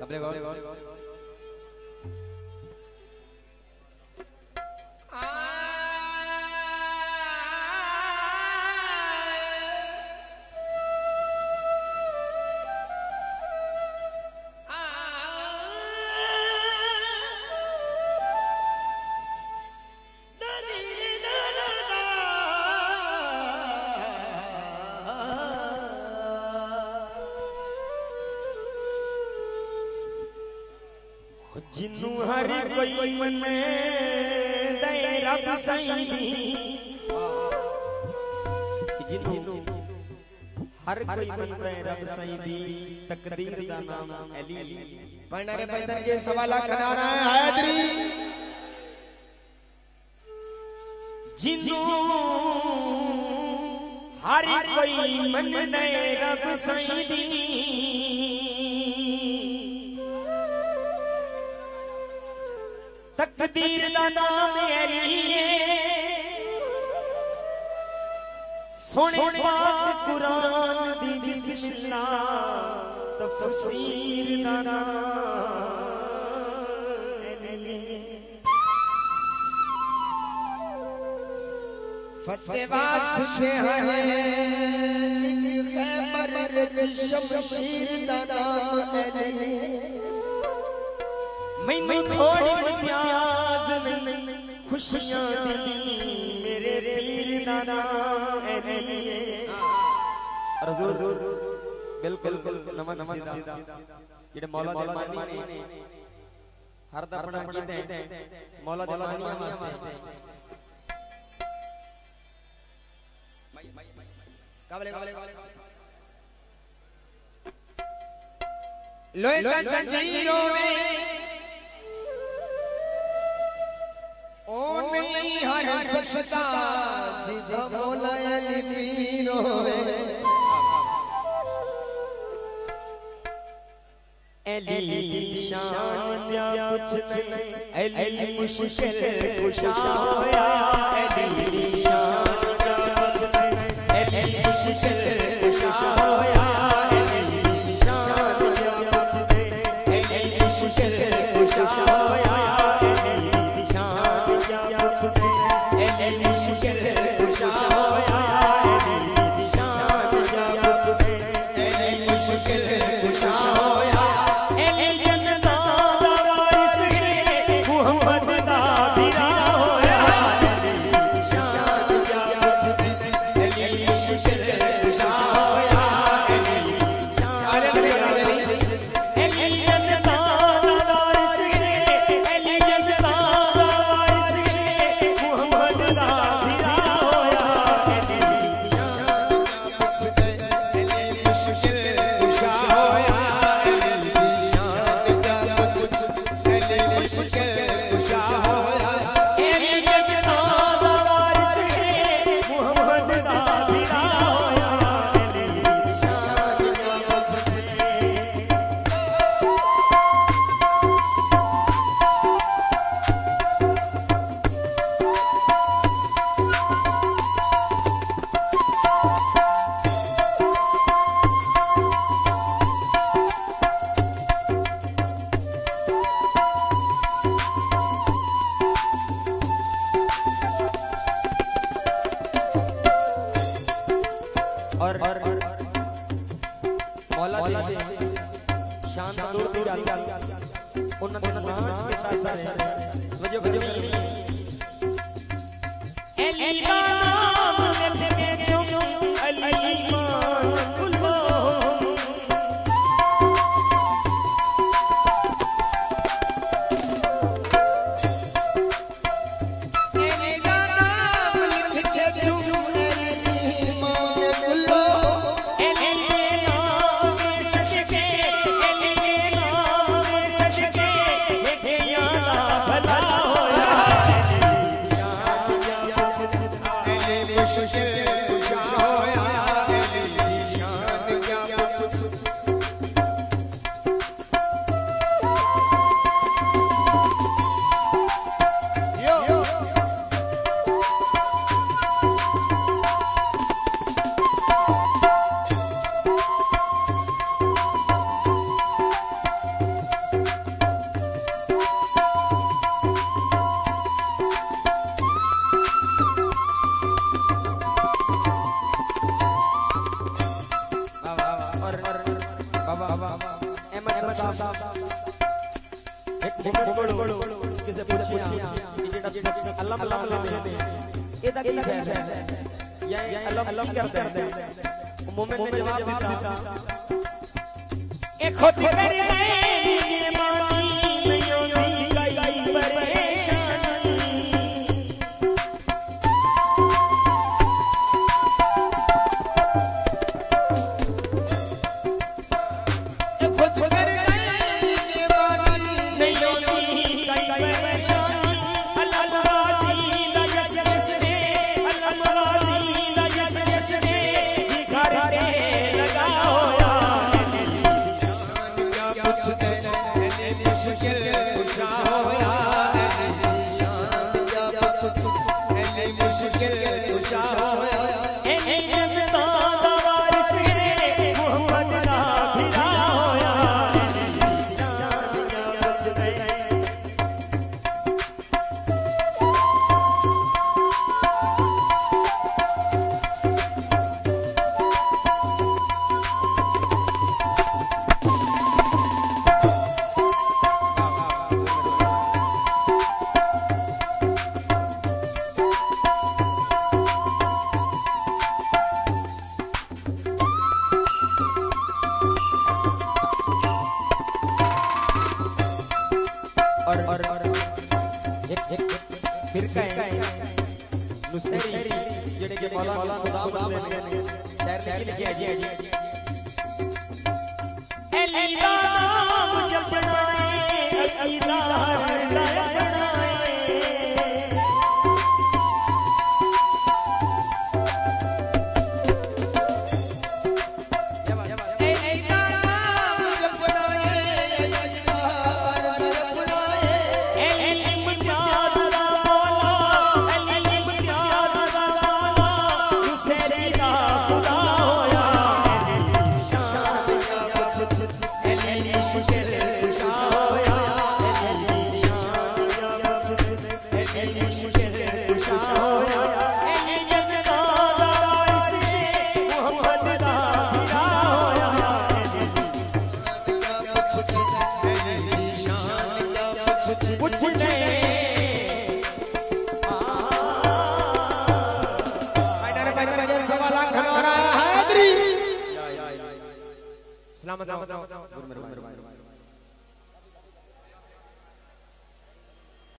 कबले गौर जिन्नू हर कोई मन दे रब सही जिन्नू हर कोई मन दे रब सही तकदीर दा नाम अली पंडारे पैदल के सवाला खनारा है हैदरी जिन्नू हर कोई मन दे रब सही तकदीर दा नाम अली सोने पाक कुरान दी बिस्मिल्लाह तफसीर दा नाम अली फतेवास से है खैबर शमशीर दा नाम अली मैं थोड़ी प्यास में खुशियां दी मेरे पीर दा नाम अली हुजूर बिल्कुल नमन सीधा जेड़े मौला दे मानी ने हर दा अपना कीते मौला दे मानी वास्ते काबले लोहे का जंजीरों में ओ नहीं हर सकता जिजा मौला अली पीर होवे अली शान या कुछ नहीं अली मुश्किल कुशा होया अली शान या कुछ नहीं अली मुश्किल कुशा होया अली शान या कुछ नहीं अली मुश्किल कुशा होया अली शान या कुछ नहीं अली मुश्किल कुशा होया अली शान या कुछ नहीं अली मुश्किल कुशा होया शान दूर दी गल उन्हां दे नाच के साथ वजो करो अली दा नाम लेते जो अली मान कुलो अली दा नाम लेते जो अली मान कुलो अहमद साहब एक बोलो किसे पूछिया कि जेड़ा अल्लाह अल्लाह ने एदा की खैर है ये अल्लाह करते हैं मोमेंट ने जवाब दिया ए खुद कर ले मानी में योगी गई परेशानी ए खुद कर ले मानी में योगी गई परेशानी अल्लाह राजी ला यसने अल्लाह राजी ला यसने घर दे लगा होया फिरका है नुसैरी जेड़े के मौला खुदा ने शायर लिखे है जी अल्लाह नाम जपना है अल्लाह सलामत